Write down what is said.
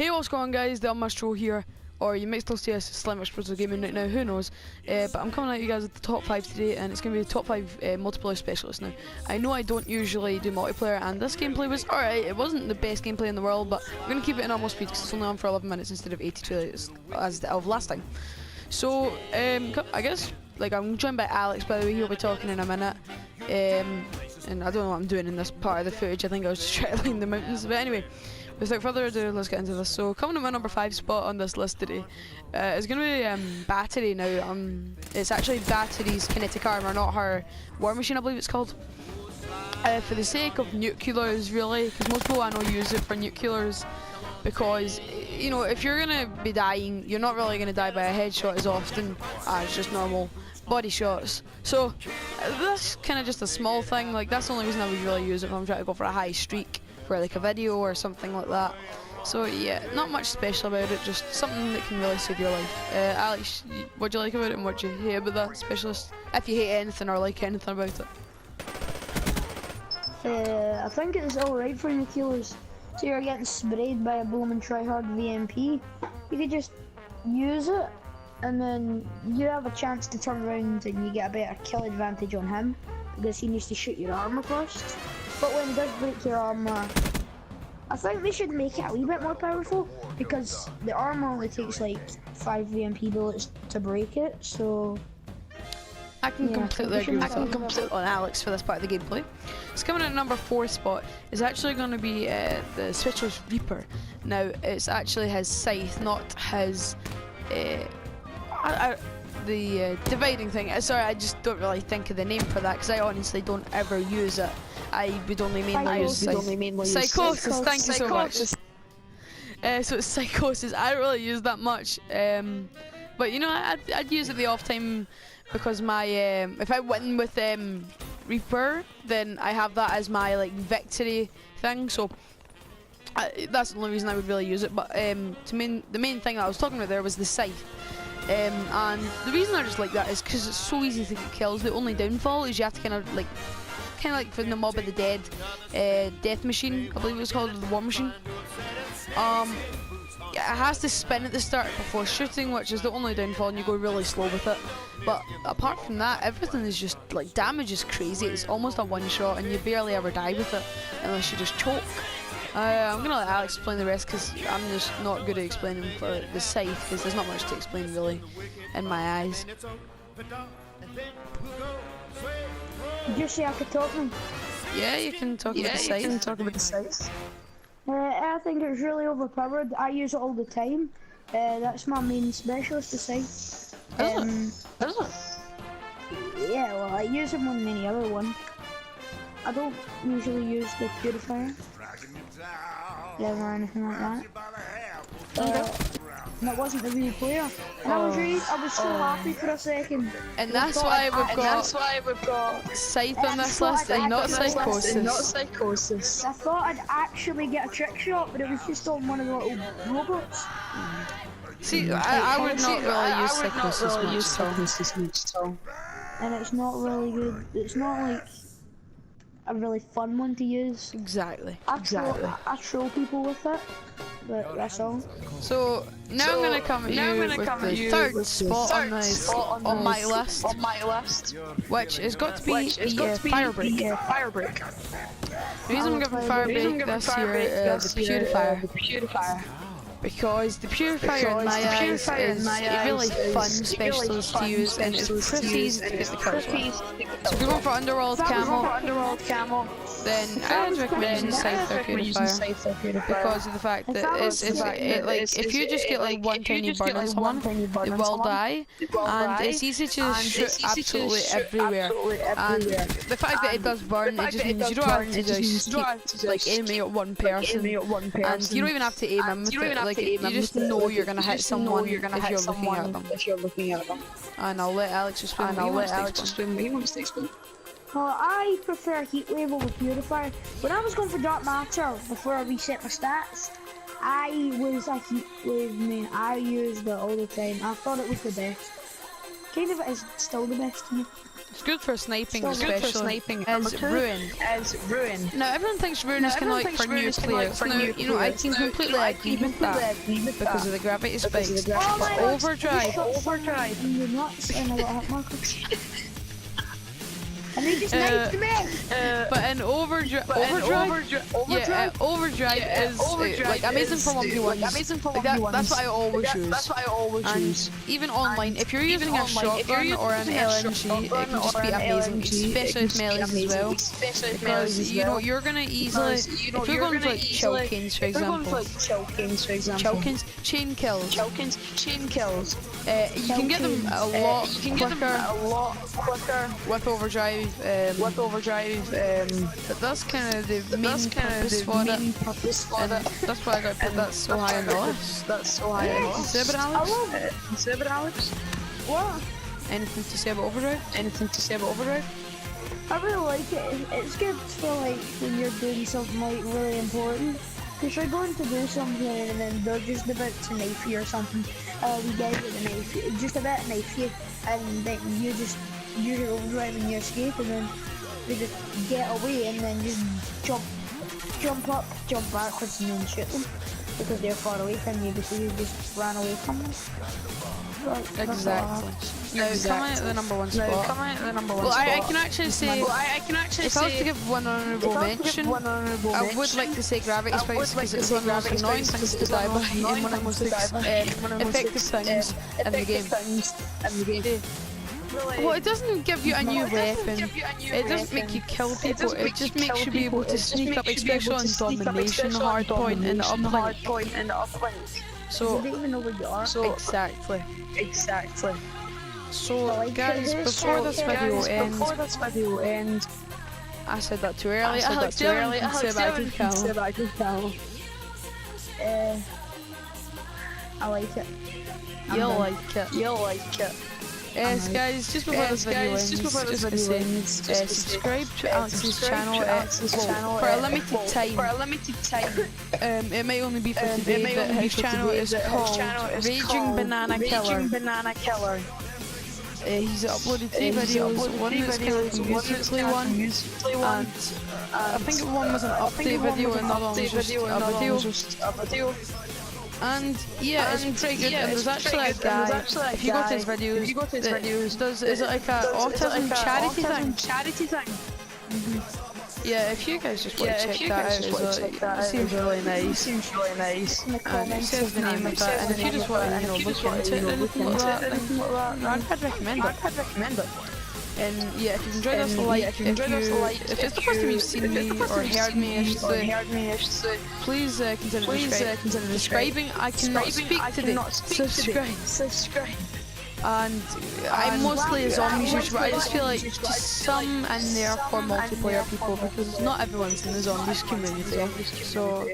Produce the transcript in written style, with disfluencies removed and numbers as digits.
Hey, what's going on, guys? The Unmastro here, or you might still see us Slim Explosive Gaming right now, who knows. But I'm coming at you guys with the top 5 today, and it's going to be the top 5 multiplayer specialists now. I know I don't usually do multiplayer, and this gameplay was alright. It wasn't the best gameplay in the world, but I'm going to keep it in normal speed because it's only on for 11 minutes instead of 82 as of last time. So, I guess, like, I'm joined by Alex, by the way. He'll be talking in a minute. And I don't know what I'm doing in this part of the footage. I think I was just trying to line the mountains. But anyway, without further ado, let's get into this. So, coming at my number 5 spot on this list today is going to be Battery now. It's actually Battery's kinetic armor, not her war machine, I believe it's called. For the sake of nuclears, really, because most people I know use it for nuclears. Because, you know, if you're going to be dying, you're not really going to die by a headshot as often as just normal body shots. So, that's kind of just a small thing. Like, that's the only reason I would really use it if I'm trying to go for a high streak for like a video or something like that. So yeah, not much special about it, just something that can really save your life. Alex, what do you like about it and what do you hate about that specialist? If you hate anything or like anything about it. I think it's alright for nuclears. So you're getting sprayed by a blooming tryhard VMP. You could just use it, and then you have a chance to turn around and you get a better kill advantage on him because he needs to shoot your armor first. But when it does break your armor, I think they should make it a wee bit more powerful because the armor only takes like 5 VMP bullets to break it. So I can completely agree with on Alex for this part of the gameplay. It's coming at number 4 spot. It's actually going to be the Specialist Reaper. Now, it's actually his scythe, not his the dividing thing. Sorry, I just don't really think of the name for that because I honestly don't ever use it. I would only mainly use Psychosis. Thank you so much. So it's Psychosis. I don't really use that much, but you know, I'd use it the off time because my if I win with Reaper, then I have that as my like victory thing. So that's the only reason I would really use it. But the main thing that I was talking about there was the scythe. And the reason I just like that is because it's so easy to get kills. The only downfall is you have to kind of like from the Mob of the Dead death machine, I believe it was called, the war machine. It has to spin at the start before shooting, which is the only downfall, and you go really slow with it. But apart from that, everything is just like damage is crazy. It's almost a one shot, and you barely ever die with it unless you just choke. I'm gonna let Alex explain the rest because I'm just not good at explaining for the scythe because there's not much to explain really in my eyes. Did you say I could talk them? Yeah, you can talk about the scythe. You can talk about the scythe. I think it's really overpowered. I use it all the time. That's my main specialist, the scythe. Yeah, well, I use it more than any other one. I don't usually use the purifier. Yeah, or anything like that. That wasn't the real player. And I was so happy for a second. And that's why we've got Scythe on this list and not Psychosis. I thought I'd actually get a trick shot, but it was just on one of the little robots. See, I would not really use Psychosis much at all. And it's not really good. It's not like a really fun one to use. Exactly. I troll people with it, but that's all. So now I'm gonna come at you with the third spot on my list, which has got to be the Firebreak. The reason I'm giving Firebreak this year is the Purifier. Because the Purifier in my eyes is a really fun specialist to use, and it's pretty easy to get the kills with. So if you're going for Underworld Camo, then I would recommend using Scythe or Purifier because of the fact that it's if you just get like one tiny burn on someone, they will die, and it's easy to shoot absolutely everywhere. And the fact that it does burn, it just means you don't have to just keep like aiming at one person, and you don't even have to aim in with it. Like, you just know you're gonna hit someone if you're looking at them. And I'll let Alex explain what he wants to explain. Well, I prefer Heat Wave over Purifier. When I was going for Dark Matter before I reset my stats, I was a Heat Wave main. I used it all the time. I thought it was the best. Kind of it is still the best to me. It's good for sniping, It's good for especially. sniping. As ruin. Now everyone thinks ruin is kind of like for new players. Now, you know, I can completely agree with that because of the gravity spikes. But overdrive. You're nuts and I got hit markers. And they just knifed me! But in overdrive is like amazing for 1v1s. That's what I always use. And even online, if you're using a shotgun or an LMG, it can just be amazing, especially with melees as well. Because you know you're gonna easily, if you're going for like Chilkins for example, chain kills. You can get them a lot quicker with overdrive. But that's kind of the main purpose for it, and that's why I got to put that so high on the list. Zebra Alex? What? Anything to say about overdrive? I really like it. It's good for like when you're doing something like really important. Because you're going to do something and then they're just about to knife you or something. We gave you the knife, just about to knife you, and then you just use your overdrive and you escape, and then they just get away and then just jump up, jump backwards and then shoot them. Because they're far away from you because you just ran away from them. Exactly. Now, coming at the number one spot. Well, I can actually say, if I was to give one honourable mention, I would like to say gravity spikes because it's one of the most annoying things to die by and one of the most effective things in the game. Well, it doesn't give you a new weapon, it doesn't make you kill people, it just makes you be able to sneak up, especially on domination, the hard point in the uplink. So, They don't even know where you are. Exactly. So, guys, before this video ends, I said that too early. Alex, say back to the channel. I like it. You'll like it. Yes, guys, just before this video ends, just to say, subscribe to Alex's channel for a limited time. It may only be for today, but his channel is called Raging Banana Killer. He's uploaded 3 videos, one that's kind of like a musically one, and I think one was an update video and another one was just a video. And yeah, it's pretty good. And there's actually a guy, if you go to his videos, is it like a autism charity thing? Yeah, if you guys just want to check that out, it seems really nice. And it says the name of that, and if you just want to, look into it or anything like that, then I'd recommend it. And yeah, if you've enjoyed this, if it's the first time you've seen me or heard me, I should say, please consider subscribing. I cannot speak today. Subscribe. And I'm mostly a zombies YouTuber. I just feel like just some in there for multiplayer people because not everyone's in the zombies community. So